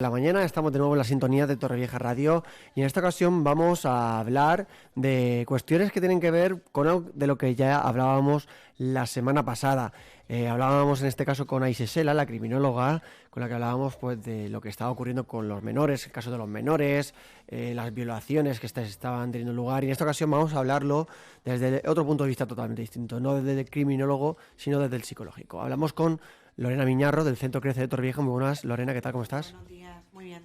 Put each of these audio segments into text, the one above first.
La mañana estamos de nuevo en la sintonía de Torrevieja Radio y en esta ocasión vamos a hablar de cuestiones que tienen que ver con algo de lo que ya hablábamos la semana pasada. Hablábamos en este caso con Aisé Sela, la criminóloga, con la que hablábamos pues de lo que estaba ocurriendo con los menores, el caso de los menores, las violaciones que estaban teniendo lugar, y en esta ocasión vamos a hablarlo desde otro punto de vista totalmente distinto, no desde el criminólogo, sino desde el psicológico. Hablamos con Lorena Miñarro, del Centro Crece de Torrevieja. Muy buenas, Lorena, ¿qué tal? ¿Cómo estás? Buenos días, muy bien.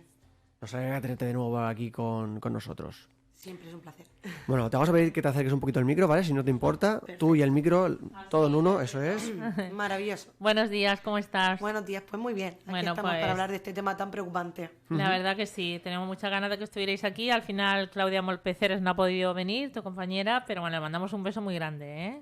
Nos alegra tenerte de nuevo aquí con nosotros. Siempre es un placer. Bueno, te vamos a pedir que te acerques un poquito el micro, ¿vale? Si no te importa. Perfecto. Tú y el micro, todo en uno, eso es. Maravilloso. Buenos días, ¿cómo estás? Buenos días, pues muy bien. Aquí Bueno, estamos pues, para hablar de este tema tan preocupante. la verdad que sí, tenemos muchas ganas de que estuvierais aquí. Al final Claudia Molpeceres no ha podido venir, tu compañera, pero bueno, le mandamos un beso muy grande, ¿eh?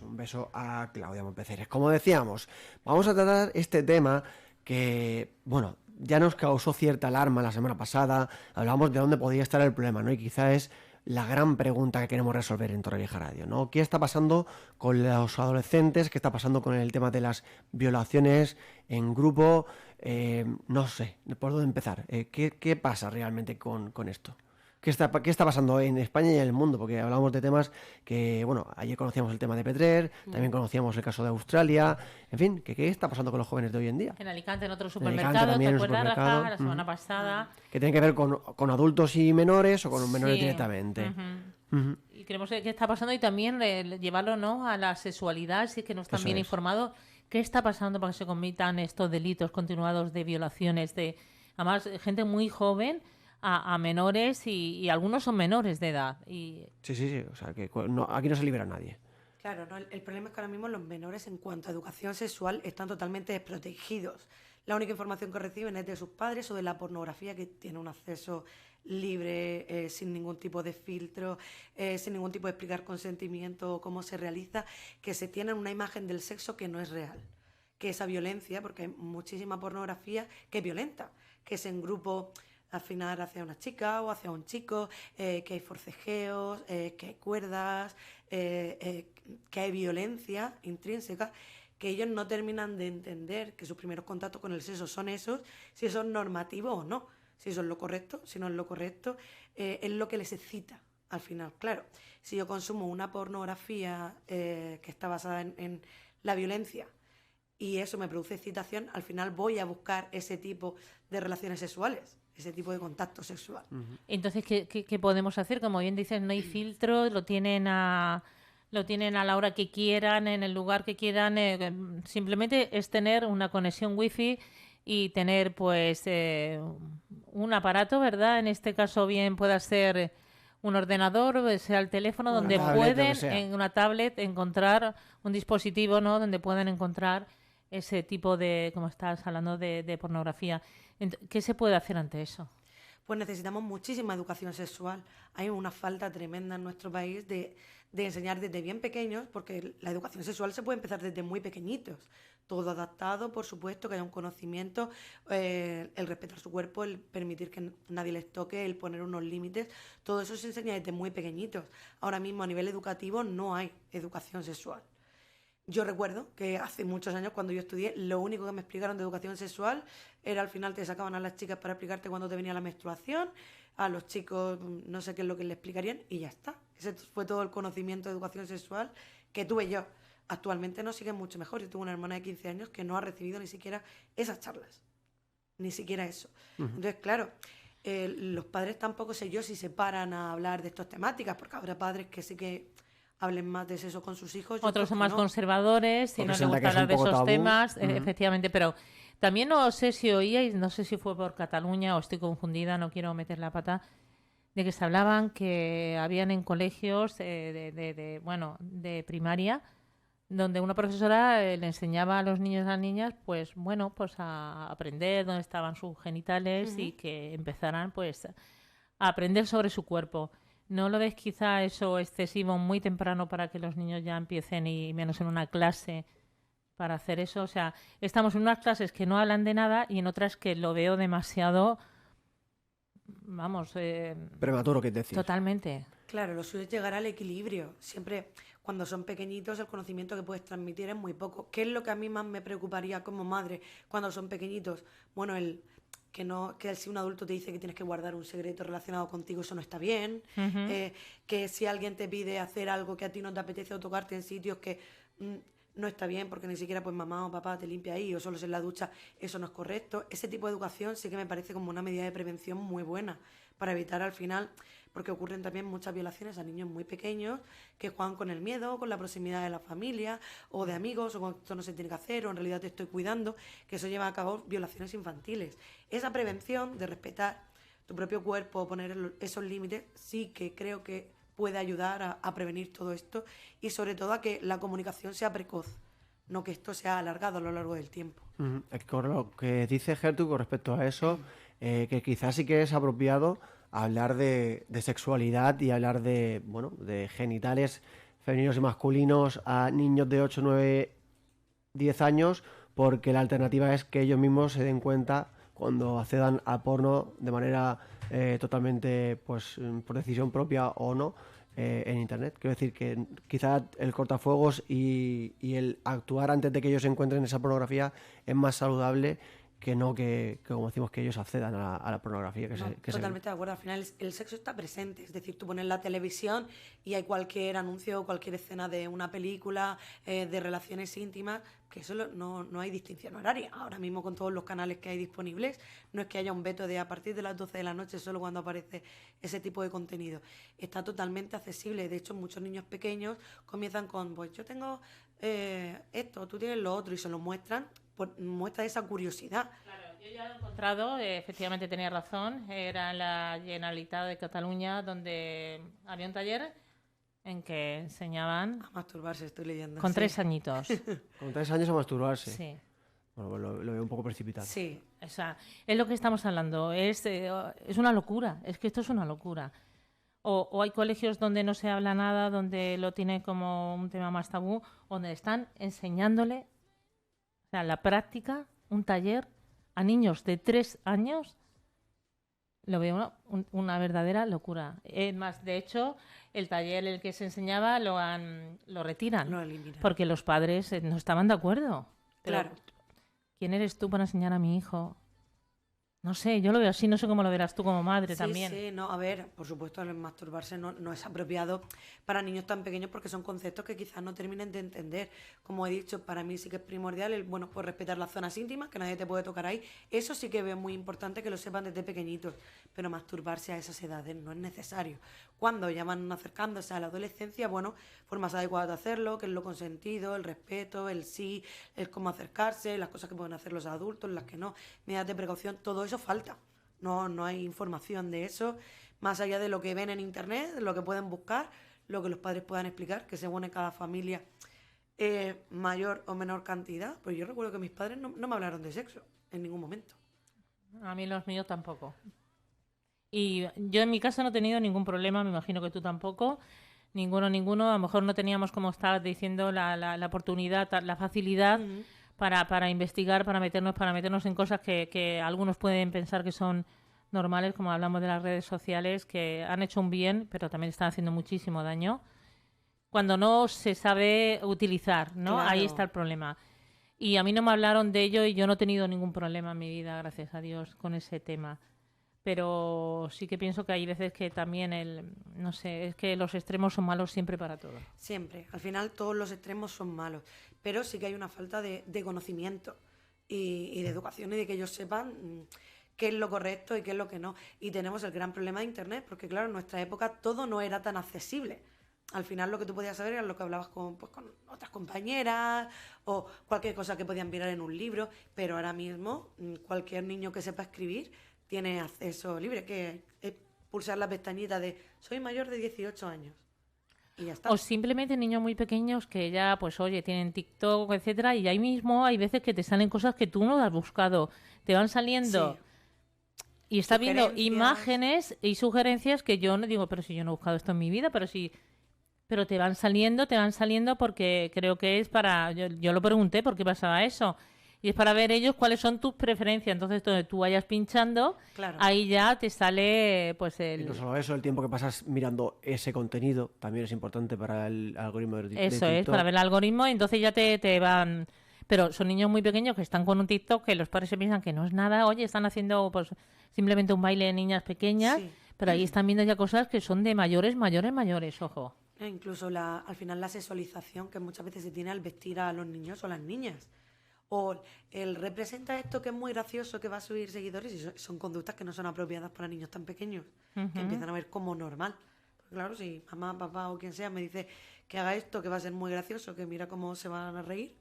Un beso a Claudia Molpeceres. Como decíamos, vamos a tratar este tema que, bueno, ya nos causó cierta alarma la semana pasada. Hablábamos de dónde podía estar el problema, ¿no? Y quizá es la gran pregunta que queremos resolver en Torrevieja Radio, ¿no? ¿Qué está pasando con los adolescentes? ¿Qué está pasando con el tema de las violaciones en grupo? No sé, ¿por dónde empezar? ¿Qué pasa realmente con esto? ¿Qué está pasando en España y en el mundo? Porque hablamos de temas que, bueno, ayer conocíamos el tema de Petrer, también conocíamos el caso de Australia, en fin, ¿qué está pasando con los jóvenes de hoy en día? En Alicante, en otro En supermercado, Alicante también, ¿te en un acuerdas, supermercado. Rafa? La semana pasada. Que tiene que ver con adultos y menores o con menores Sí. directamente. Ujú. Y queremos saber qué está pasando y también llevarlo, ¿no?, a la sexualidad, si es que no están Eso bien es. informados. ¿Qué está pasando para que se cometan estos delitos continuados de violaciones además, gente muy joven a menores y algunos son menores de edad? Sí, o sea, que aquí no se libera nadie. Claro, ¿no? El problema es que ahora mismo los menores en cuanto a educación sexual están totalmente desprotegidos. La única información que reciben es de sus padres o de la pornografía, que tiene un acceso libre, sin ningún tipo de filtro, sin ningún tipo de explicar consentimiento o cómo se realiza, que se tienen una imagen del sexo que no es real. Que esa violencia, porque hay muchísima pornografía que es violenta, que es en grupo al final hacia una chica o hacia un chico, que hay forcejeos, que hay cuerdas, que hay violencia intrínseca, que ellos no terminan de entender que sus primeros contactos con el sexo son esos, si eso es normativo o no, si eso es lo correcto, si no es lo correcto, es lo que les excita al final. Claro, si yo consumo una pornografía que está basada en la violencia y eso me produce excitación, al final voy a buscar ese tipo de relaciones sexuales, ese tipo de contacto sexual. Entonces, ¿qué podemos hacer? Como bien dices, no hay filtro, lo tienen a la hora que quieran, en el lugar que quieran. Simplemente es tener una conexión wifi y tener, pues, un aparato, ¿verdad? En este caso, bien pueda ser un ordenador, sea el teléfono, Una donde tablet, lo que pueden, sea. en una tablet, encontrar un dispositivo, ¿no?, donde pueden encontrar ese tipo de, como estás hablando, de pornografía. ¿Qué se puede hacer ante eso? Pues necesitamos muchísima educación sexual. Hay una falta tremenda en nuestro país de enseñar desde bien pequeños, porque la educación sexual se puede empezar desde muy pequeñitos. Todo adaptado, por supuesto, que haya un conocimiento, el respetar su cuerpo, el permitir que nadie les toque, el poner unos límites. Todo eso se enseña desde muy pequeñitos. Ahora mismo a nivel educativo no hay educación sexual. Yo recuerdo que hace muchos años, cuando yo estudié, lo único que me explicaron de educación sexual era al final te sacaban a las chicas para explicarte cuándo te venía la menstruación, a los chicos no sé qué es lo que les explicarían y ya está. Ese fue todo el conocimiento de educación sexual que tuve yo. Actualmente no sigue mucho mejor. Yo tengo una hermana de 15 años que no ha recibido ni siquiera esas charlas. Ni siquiera eso. Entonces, claro, los padres tampoco sé yo si se paran a hablar de estas temáticas, porque habrá padres que sí que hablen más de eso con sus hijos. Otros son que más no. conservadores y Porque no les sienta que gusta es un hablar de poco esos tabú. temas, efectivamente, pero también no sé si oíais, no sé si fue por Cataluña o estoy confundida, no quiero meter la pata, de que se hablaban que habían en colegios de primaria, donde una profesora le enseñaba a los niños y a las niñas, pues bueno, pues a aprender dónde estaban sus genitales y que empezaran pues a aprender sobre su cuerpo. ¿No lo ves quizá eso excesivo muy temprano para que los niños ya empiecen, y menos en una clase, para hacer eso? O sea, estamos en unas clases que no hablan de nada y en otras que lo veo demasiado, vamos, Prematuro, ¿qué decir? totalmente. Claro, lo suyo es llegar al equilibrio. Siempre, cuando son pequeñitos, el conocimiento que puedes transmitir es muy poco. ¿Qué es lo que a mí más me preocuparía como madre cuando son pequeñitos? Bueno, que si un adulto te dice que tienes que guardar un secreto relacionado contigo, eso no está bien, que si alguien te pide hacer algo que a ti no te apetece o tocarte en sitios que no está bien porque ni siquiera pues mamá o papá te limpia ahí o solo es en la ducha, eso no es correcto. Ese tipo de educación sí que me parece como una medida de prevención muy buena para evitar al final, porque ocurren también muchas violaciones a niños muy pequeños que juegan con el miedo, con la proximidad de la familia o de amigos, o con esto no se tiene que hacer, o en realidad te estoy cuidando, que eso lleva a cabo violaciones infantiles. Esa prevención de respetar tu propio cuerpo, poner esos límites, sí que creo que puede ayudar a prevenir todo esto y sobre todo a que la comunicación sea precoz, no que esto sea alargado a lo largo del tiempo. Con lo que dice Gertu con respecto a eso, que quizás sí que es apropiado hablar de sexualidad y hablar de, bueno, de genitales femeninos y masculinos a niños de 8, 9, 10 años, porque la alternativa es que ellos mismos se den cuenta cuando accedan a porno de manera totalmente, pues, por decisión propia o no, en internet. Quiero decir que quizá el cortafuegos y el actuar antes de que ellos encuentren esa pornografía es más saludable que no que como decimos, que ellos accedan a la pornografía. Totalmente de acuerdo. Al final el sexo está presente. Es decir, tú pones la televisión y hay cualquier anuncio o cualquier escena de una película, de relaciones íntimas, que eso no hay distinción horaria. Ahora mismo con todos los canales que hay disponibles, no es que haya un veto de a partir de las 12 de la noche solo cuando aparece ese tipo de contenido. Está totalmente accesible. De hecho, muchos niños pequeños comienzan con, pues yo tengo esto, tú tienes lo otro, y se lo muestran. Muestra esa curiosidad. Claro, yo ya lo he encontrado, efectivamente tenía razón, era en la Generalitat de Cataluña donde había un taller en que enseñaban a masturbarse, estoy leyendo. Con 3 añitos. Con 3 años a masturbarse. Sí. Bueno, lo veo un poco precipitado. Sí, o sea, es lo que estamos hablando, es una locura, es que esto es una locura. O hay colegios donde no se habla nada, donde lo tienen como un tema más tabú, donde están enseñándole, o sea, la práctica, un taller a niños de 3 años, lo veo una verdadera locura. Es más, de hecho, el taller en el que se enseñaba lo retiran. Lo eliminan. Porque los padres no estaban de acuerdo. Pero, claro. ¿quién eres tú para enseñar a mi hijo? No sé, yo lo veo así, no sé cómo lo verás tú como madre también. Sí, no, a ver, por supuesto, el masturbarse no es apropiado para niños tan pequeños porque son conceptos que quizás no terminen de entender. Como he dicho, para mí sí que es primordial pues respetar las zonas íntimas, que nadie te puede tocar ahí. Eso sí que veo muy importante que lo sepan desde pequeñitos, pero masturbarse a esas edades no es necesario. Cuando ya van acercándose a la adolescencia, bueno, formas adecuadas de hacerlo, que es lo consentido, el respeto, el sí, el cómo acercarse, las cosas que pueden hacer los adultos, las que no, medidas de precaución, todo eso falta. No hay información de eso, más allá de lo que ven en internet, de lo que pueden buscar, lo que los padres puedan explicar, que según en cada familia mayor o menor cantidad. Pues yo recuerdo que mis padres no me hablaron de sexo en ningún momento. A mí los míos tampoco. Y yo en mi casa no he tenido ningún problema, me imagino que tú tampoco. Ninguno. A lo mejor no teníamos, como estabas diciendo, la oportunidad, la facilidad para investigar, para meternos en cosas que algunos pueden pensar que son normales, como hablamos de las redes sociales, que han hecho un bien, pero también están haciendo muchísimo daño. Cuando no se sabe utilizar, ¿no? Claro. Ahí está el problema. Y a mí no me hablaron de ello y yo no he tenido ningún problema en mi vida, gracias a Dios, con ese tema. Pero sí que pienso que hay veces que también no sé, es que los extremos son malos siempre para todo. Siempre. Al final todos los extremos son malos. Pero sí que hay una falta de conocimiento y de educación y de que ellos sepan qué es lo correcto y qué es lo que no. Y tenemos el gran problema de Internet, porque claro, en nuestra época todo no era tan accesible. Al final lo que tú podías saber era lo que hablabas con otras compañeras o cualquier cosa que podían mirar en un libro, pero ahora mismo cualquier niño que sepa escribir tiene acceso libre, que es pulsar la pestañita de soy mayor de 18 años. Y ya está. O simplemente niños muy pequeños que ya, pues oye, tienen TikTok, etcétera, y ahí mismo hay veces que te salen cosas que tú no has buscado. Te van saliendo... Sí. Y está viendo imágenes y sugerencias que yo no digo, pero si yo no he buscado esto en mi vida, pero te van saliendo porque creo que es para... Yo lo pregunté por qué pasaba eso. Y es para ver ellos cuáles son tus preferencias. Entonces, donde tú vayas pinchando, claro, ahí ya te sale pues Y no solo eso, el tiempo que pasas mirando ese contenido también es importante para el algoritmo de TikTok. Eso es, para ver el algoritmo, y entonces ya te van... pero son niños muy pequeños que están con un TikTok que los padres se piensan que no es nada, oye, están haciendo pues simplemente un baile de niñas pequeñas, Sí. pero ahí están viendo ya cosas que son de mayores, ojo. Incluso al final la sexualización que muchas veces se tiene al vestir a los niños o las niñas. O el representa esto que es muy gracioso, que va a subir seguidores, y son conductas que no son apropiadas para niños tan pequeños, que empiezan a ver como normal. Porque claro, si mamá, papá o quien sea me dice que haga esto, que va a ser muy gracioso, que mira cómo se van a reír,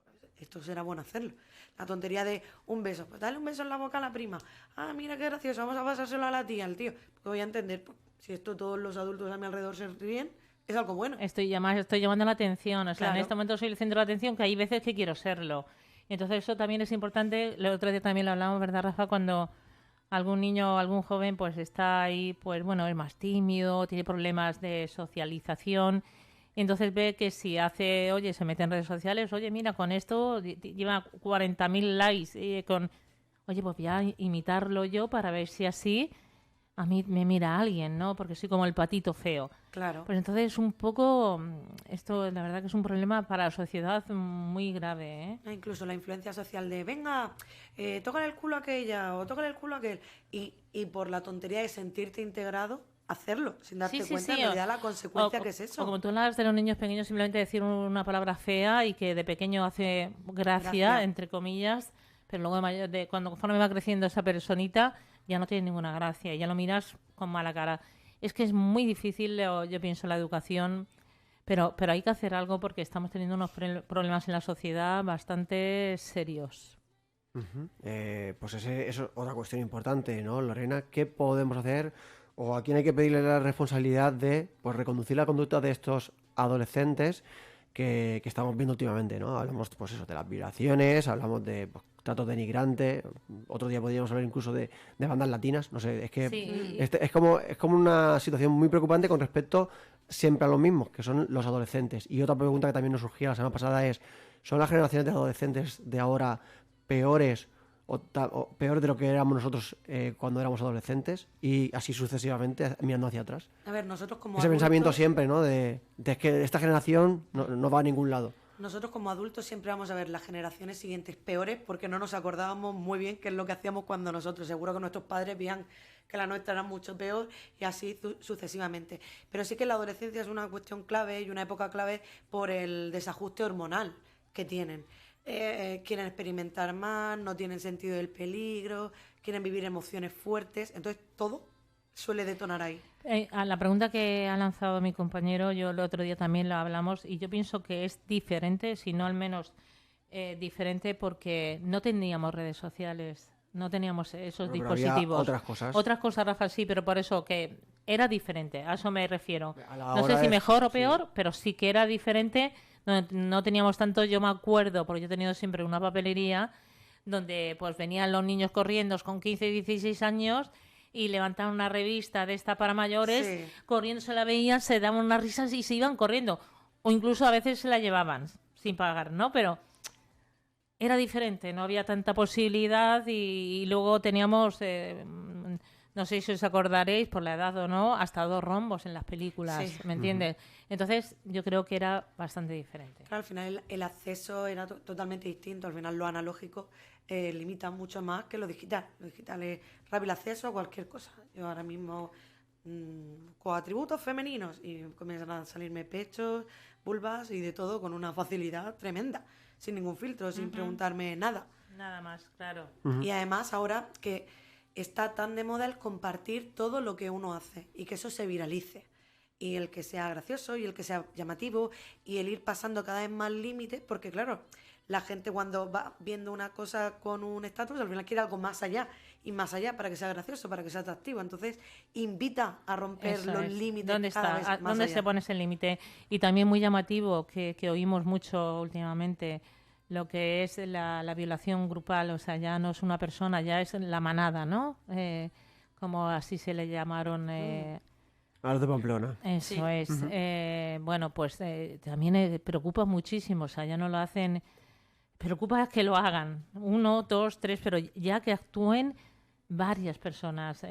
pues esto será bueno hacerlo. La tontería de un beso, pues dale un beso en la boca a la prima. Ah, mira qué gracioso, vamos a pasárselo a la tía, al tío. Porque voy a entender, pues, si esto todos los adultos a mi alrededor se ríen, es algo bueno. Estoy llamando la atención, o sea, Claro. en este momento soy el centro de atención, que hay veces que quiero serlo. Entonces eso también es importante. El otro día también lo hablamos, ¿verdad, Rafa? Cuando algún niño o algún joven pues está ahí, pues bueno, es más tímido, tiene problemas de socialización. Entonces ve que si hace, oye, se mete en redes sociales, oye, mira, con esto lleva 40.000 likes, oye, pues voy a imitarlo yo para ver si así a mí me mira alguien, ¿no? Porque soy como el patito feo. Claro. Pues entonces un poco, esto la verdad que es un problema para la sociedad muy grave, ¿eh? Incluso la influencia social de, venga, tócale el culo a aquella o tócale el culo a aquel. Y por la tontería de sentirte integrado, hacerlo, sin darte cuenta en realidad la consecuencia que es eso. O como tú hablas de los niños pequeños, simplemente decir una palabra fea y que de pequeño hace gracia, entre comillas, pero luego conforme va creciendo esa personita, ya no tiene ninguna gracia y ya lo miras con mala cara. Es que es muy difícil, yo pienso, la educación, pero hay que hacer algo porque estamos teniendo unos problemas en la sociedad bastante serios. Pues eso es otra cuestión importante, ¿no, Lorena? ¿Qué podemos hacer o a quién hay que pedirle la responsabilidad de pues, reconducir la conducta de estos adolescentes que estamos viendo últimamente, ¿no? Hablamos pues eso, de las violaciones, hablamos de pues, tratos denigrantes, otro día podríamos hablar incluso de bandas latinas, no sé, es que Sí. es como una situación muy preocupante con respecto siempre a los mismos, que son los adolescentes. Y otra pregunta que también nos surgía la semana pasada es, ¿son las generaciones de adolescentes de ahora peores o peor de lo que éramos nosotros cuando éramos adolescentes? Y así sucesivamente, mirando hacia atrás. A ver, nosotros como Ese adultos, pensamiento siempre, ¿no? De que esta generación no va a ningún lado. nosotros como adultos siempre vamos a ver las generaciones siguientes peores porque no nos acordábamos muy bien qué es lo que hacíamos cuando nosotros. Seguro que nuestros padres veían que la nuestra era mucho peor y así sucesivamente. Pero sí que la adolescencia es una cuestión clave y una época clave por el desajuste hormonal que tienen. Quieren experimentar más, no tienen sentido del peligro, quieren vivir emociones fuertes, entonces todo suele detonar ahí. A la pregunta que ha lanzado mi compañero, yo el otro día también la hablamos y yo pienso que es diferente, si no al menos diferente, porque no teníamos redes sociales, no teníamos esos Pero dispositivos. había otras cosas. Otras cosas, Rafa, sí, pero por eso que era diferente, a eso me refiero. No sé hora si es- mejor o sí. peor, pero sí que era diferente. No teníamos tanto, yo me acuerdo, porque yo he tenido siempre una papelería donde pues venían los niños corriendo con 15 y 16 años y levantaban una revista de esta para mayores, Sí. corriendo se la veían, se daban unas risas y se iban corriendo. O incluso a veces se la llevaban sin pagar, ¿no? Pero era diferente, no había tanta posibilidad y luego teníamos, no sé si os acordaréis por la edad o no, hasta 2 rombos en las películas, Sí. ¿me entiendes? Entonces yo creo que era bastante diferente. Claro, al final el acceso era totalmente distinto, al final lo analógico limita mucho más que lo digital. Lo digital es rápido acceso a cualquier cosa. Yo ahora mismo con atributos femeninos y comienzan a salirme pechos, vulvas y de todo con una facilidad tremenda, sin ningún filtro, sin preguntarme nada. Nada más, claro. Y además ahora que está tan de moda el compartir todo lo que uno hace y que eso se viralice. Y el que sea gracioso y el que sea llamativo y el ir pasando cada vez más límites, porque claro, la gente cuando va viendo una cosa con un estatus, al final quiere algo más allá y más allá para que sea gracioso, para que sea atractivo. Entonces invita a romper Eso los es. límites ¿Dónde cada está? vez más ¿Dónde allá. se pone ese límite? Y también muy llamativo que oímos mucho últimamente lo que es la violación grupal, o sea, ya no es una persona, ya es la manada, ¿no? Como así se le llamaron. A los de Pamplona. Eso Sí. es. Bueno, pues también preocupa muchísimo, o sea, ya no lo hacen. Preocupa que lo hagan 1, 2, 3, pero ya que actúen varias personas.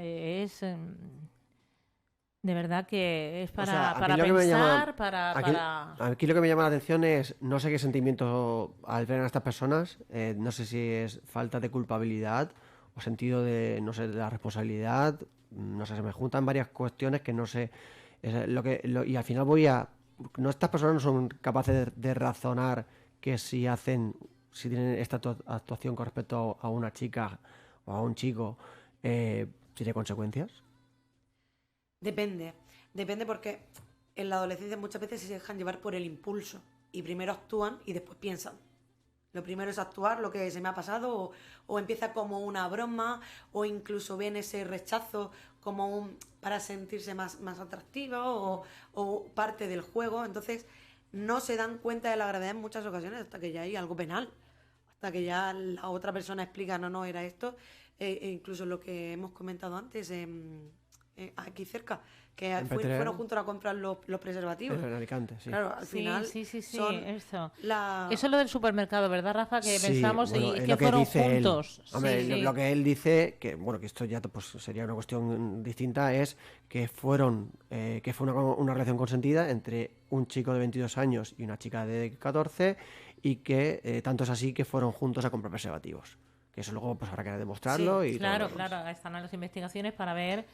De verdad que es O sea, para aquí lo que me llama- pensar, Aquí lo que me llama la atención es, no sé qué sentimiento al ver a estas personas, no sé si es falta de culpabilidad o sentido de, no sé, de la responsabilidad, no sé, se me juntan varias cuestiones que no sé, y al final no, estas personas no son capaces de razonar que si tienen esta actuación con respecto a una chica o a un chico, tiene consecuencias. Depende, depende porque en la adolescencia muchas veces se dejan llevar por el impulso y primero actúan y después piensan. Lo primero es actuar lo que se me ha pasado o empieza como una broma o incluso ven ese rechazo como para sentirse más atractiva o parte del juego. Entonces no se dan cuenta de la gravedad en muchas ocasiones hasta que ya hay algo penal, hasta que ya la otra persona explica, no, no, era esto. E incluso lo que hemos comentado antes, aquí cerca, que En Petrer, fueron juntos a comprar los preservativos. en Alicante, sí. Claro, al final sí, son eso. la... Eso es lo del supermercado, ¿verdad, Rafa? Que Sí, pensamos bueno, y es que lo que fueron dice él. juntos. Hombre, Sí. lo que él dice, que bueno, que esto ya pues, sería una cuestión distinta, es que que fue una relación consentida entre un chico de 22 años y una chica de 14 y que tanto es así que fueron juntos a comprar preservativos. Que eso luego pues habrá que demostrarlo Sí, y todo Claro, lo demás. claro, están las investigaciones para ver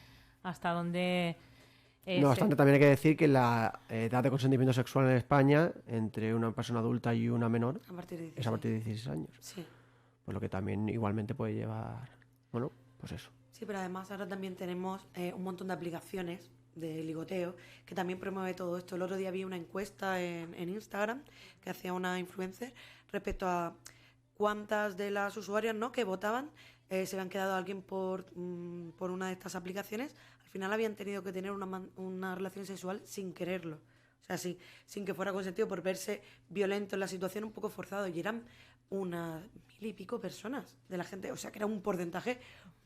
hasta dónde... No obstante, también hay que decir que la edad de consentimiento sexual en España entre una persona adulta y una menor a partir de 16. es a partir de 16 años. Sí. Pues lo que también igualmente puede llevar, bueno, pues eso. Sí, pero además ahora también tenemos un montón de aplicaciones de ligoteo que también promueve todo esto. El otro día vi una encuesta en Instagram que hacía una influencer respecto a cuántas de las usuarias, ¿no?, que votaban se habían quedado alguien por una de estas aplicaciones. Al final habían tenido que tener una relación sexual sin quererlo. O sea, sin que fuera consentido, por verse violento en la situación, un poco forzado. Y eran unas 1000 y pico personas de la gente. O sea, que era un porcentaje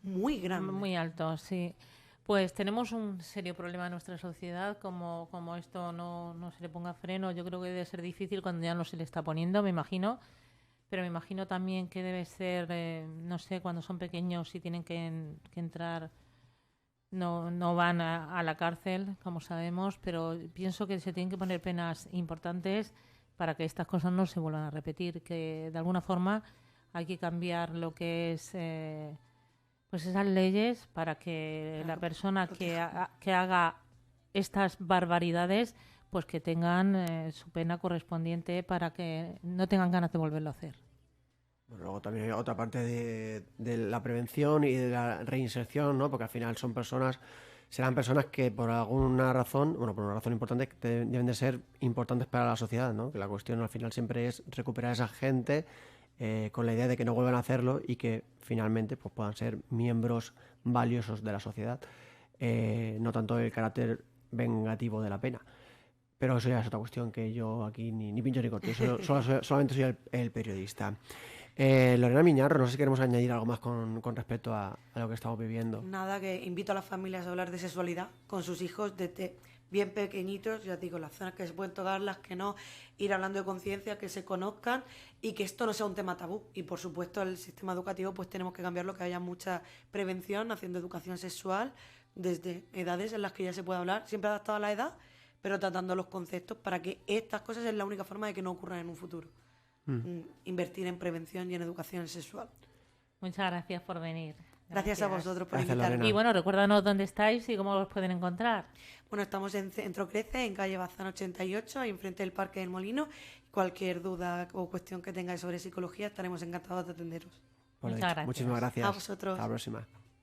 muy grande. Muy alto, sí. Pues tenemos un serio problema en nuestra sociedad, como esto no se le ponga freno. Yo creo que debe ser difícil cuando ya no se le está poniendo, me imagino. Pero me imagino también que debe ser, no sé, cuando son pequeños y tienen que entrar, no van a la cárcel, como sabemos, pero pienso que se tienen que poner penas importantes para que estas cosas no se vuelvan a repetir, que de alguna forma hay que cambiar lo que es pues esas leyes para que la persona que haga estas barbaridades pues que tengan su pena correspondiente para que no tengan ganas de volverlo a hacer. Bueno, luego también hay otra parte de la prevención y de la reinserción, ¿no? Porque al final serán personas que por alguna razón, bueno, por una razón importante, que deben de ser importantes para la sociedad, ¿no? Que la cuestión al final siempre es recuperar a esa gente con la idea de que no vuelvan a hacerlo y que finalmente pues, puedan ser miembros valiosos de la sociedad, no tanto el carácter vengativo de la pena. Pero eso ya es otra cuestión que yo aquí ni pincho ni corto, solamente soy el periodista. Lorena Miñarro, no sé si queremos añadir algo más con respecto a lo que estamos viviendo. Nada, que invito a las familias a hablar de sexualidad con sus hijos desde bien pequeñitos, ya digo, las zonas que se pueden tocar, las que no, ir hablando de conciencia, que se conozcan y que esto no sea un tema tabú. Y por supuesto el sistema educativo pues tenemos que cambiarlo, que haya mucha prevención, haciendo educación sexual desde edades en las que ya se puede hablar, siempre adaptado a la edad, pero tratando los conceptos para que estas cosas es la única forma de que no ocurran en un futuro. Invertir en prevención y en educación sexual. Muchas gracias por venir. Gracias a vosotros por Gracias, invitarme. Lorena. Y bueno, recuérdanos dónde estáis y cómo os pueden encontrar. Bueno, estamos en Centro Crece, en calle Bazán 88, ahí enfrente del Parque del Molino. Cualquier duda o cuestión que tengáis sobre psicología, estaremos encantados de atenderos. Por lo Muchas dicho. gracias. Muchísimas gracias. A vosotros. Hasta la próxima.